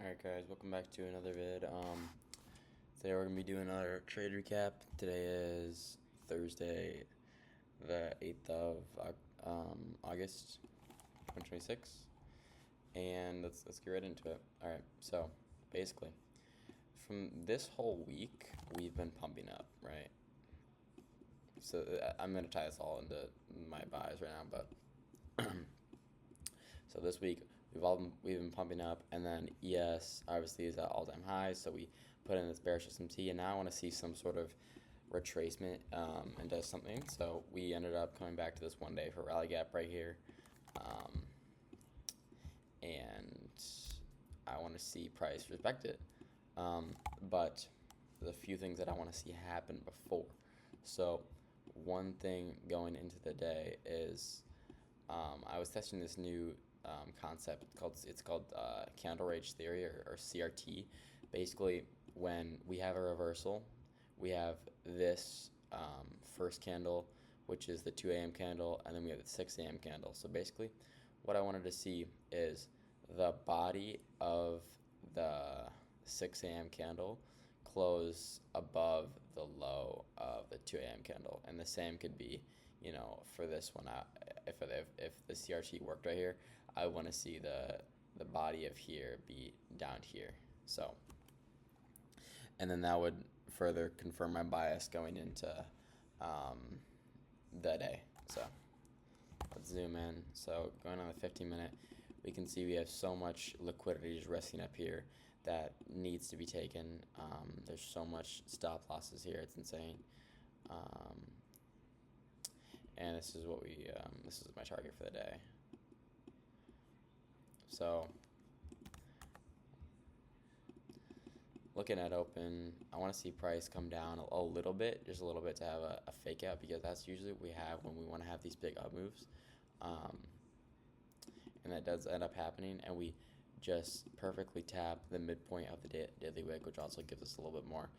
Alright guys, welcome back to another vid. Today we're gonna be doing another trade recap. Today is Thursday, the 8th of August, 2026, and let's get right into it. Alright, so basically, from this whole week, we've been pumping up, right? So I'm gonna tie this all into my buys right now, but so this week we've been pumping up, and then ES obviously is at all-time highs. So we put in this bearish SMT, and now I want to see some sort of retracement and does something. So we ended up coming back to this one day for rally gap right here, and I want to see price respect it. But the few things that I want to see happen before. So one thing going into the day is I was testing this new concept called candle range theory, or CRT. Basically, when we have a reversal, we have this first candle, which is the 2 a.m. candle, and then we have the 6 a.m. candle. So basically, what I wanted to see is the body of the 6 a.m. candle close above the low of the 2 a.m. candle, and the same could be, for this one. If the CRT worked right here, I want to see the body of here be down here. So, and then that would further confirm my bias going into the day. So let's zoom in. So going on the 15-minute, we can see we have so much liquidity just resting up here that needs to be taken. There's so much stop losses here, it's insane. And this is this is my target for the day. So looking at open, I want to see price come down a little bit, just a little bit, to have a fake out, because that's usually what we have when we want to have these big up moves. And that does end up happening, and we just perfectly tap the midpoint of the daily wick, which also gives us a little bit more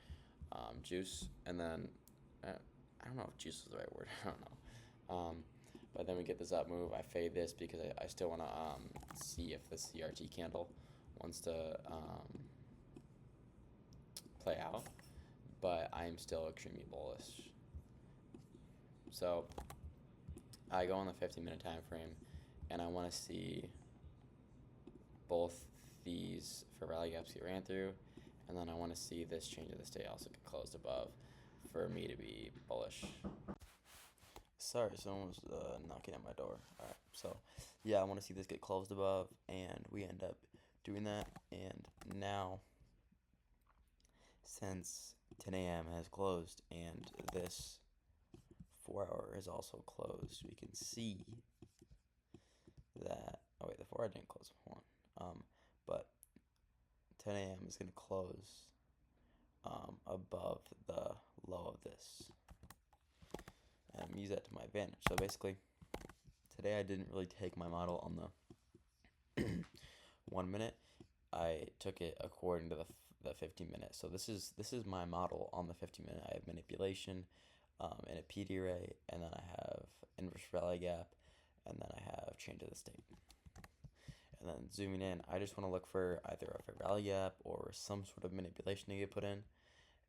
juice. And then I don't know if juice is the right word. I don't know. But then we get this up move. I fade this because I still want to see if the CRT candle wants to play out, but I am still extremely bullish. So I go on the 15-minute time frame, and I want to see both these for rally gaps get ran through, and then I want to see this change of the state also get closed above for me to be bullish. Sorry, someone was knocking at my door. Alright, so yeah, I want to see this get closed above, and we end up doing that. And now, since 10 a.m. has closed and this 4-hour is also closed, we can see that, oh wait, the 4-hour didn't close before one, but 10 a.m. is going to close above the low of this, and use that to my advantage. So basically, today I didn't really take my model on the 1 minute. I took it according to the 15 minutes. So this is my model on the 15 minute. I have manipulation, and a PD ray, and then I have inverse rally gap, and then I have change of the state. And then zooming in, I just want to look for either a rally gap or some sort of manipulation to get put in.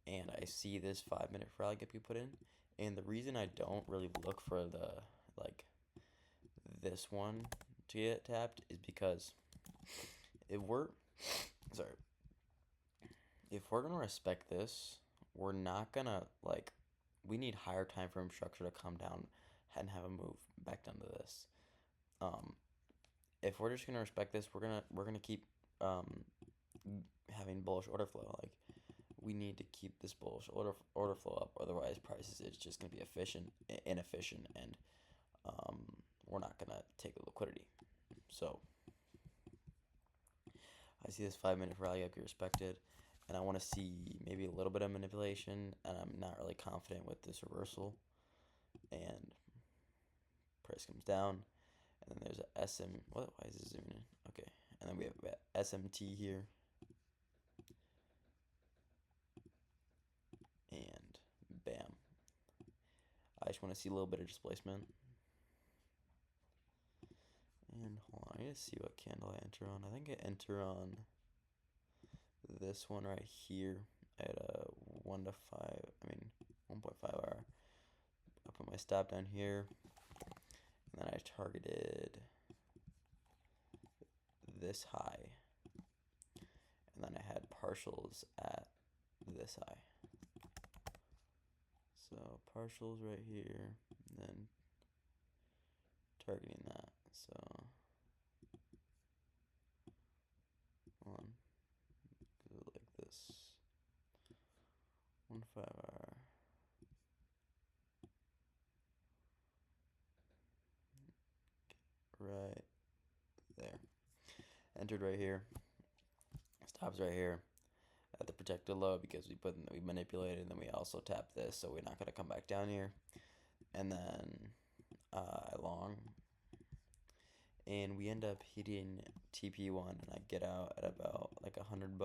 And I see this 5-minute rally gap you put in. And the reason I don't really look for this one to get tapped is because if we're gonna respect this, we're not gonna we need higher time frame structure to come down and have a move back down to this. If we're just gonna respect this, we're gonna keep having bullish order flow. We need to keep this bullish order flow up, otherwise prices is just gonna be inefficient, and we're not gonna take the liquidity. So I see this 5-minute rally gap get respected, and I want to see maybe a little bit of manipulation, and I'm not really confident with this reversal, and price comes down, and then there's a SM. Why is it zooming in? Okay, and then we have SMT here, and bam. I just want to see a little bit of displacement. And hold on, I need to see what candle I enter on. I think I enter on this one right here at a 1 to 5, I mean 1.5 hour. I put my stop down here, and then I targeted this high, and then I had partials at this high. So partials right here, and then targeting that. So one, go like this, 1 5 hour. Right there. Entered right here. Stops right here at the protected low because we manipulated, and then we also tapped this, so we're not gonna come back down here. And then I long, and we end up hitting TP1, and I get out at about like $100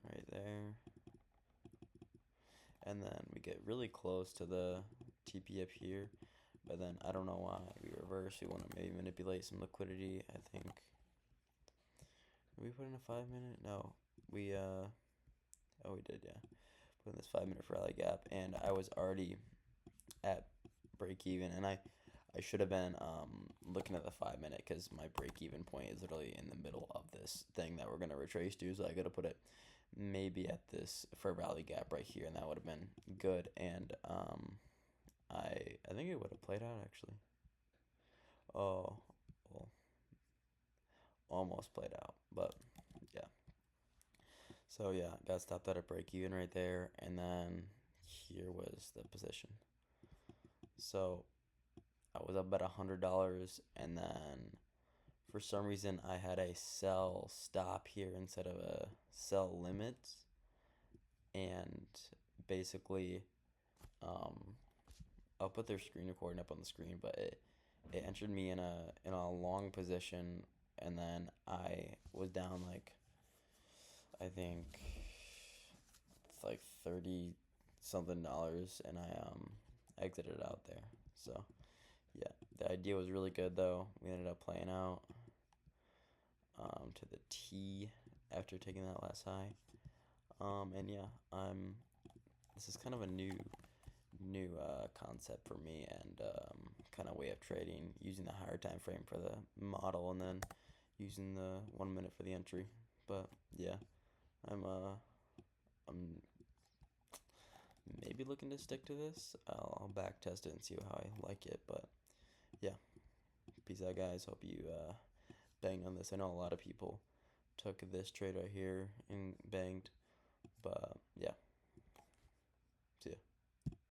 right there. And then we get really close to the TP up here, but then I don't know why we reverse. We want to maybe manipulate some liquidity. I think we put in a 5-minute. No, we we did, yeah. Put in this 5-minute rally gap, and I was already at break even, and I should have been looking at the 5-minute because my break even point is literally in the middle of this thing that we're gonna retrace to. So I gotta put it maybe at this fair value gap right here, and that would have been good. And I think it would have played out actually. Oh, well, almost played out, but yeah. So yeah, got stopped at a break even right there, and then here was the position. So I was up at $100, and then for some reason I had a sell stop here instead of a sell limit, and basically I'll put their screen recording up on the screen, but it entered me in a long position, and then I was down like, I think it's like 30 something dollars, and I exited out there. So yeah, the idea was really good though. We ended up playing out to the T after taking that last high. And yeah, this is kind of a new concept for me, and kind of way of trading, using the higher time frame for the model, and then using the 1 minute for the entry. But yeah, I'm maybe looking to stick to this. I'll back test it and see how I like it. But yeah, peace out, guys. Hope you banged on this. I know a lot of people took this trade right here and banged, but yeah, see ya.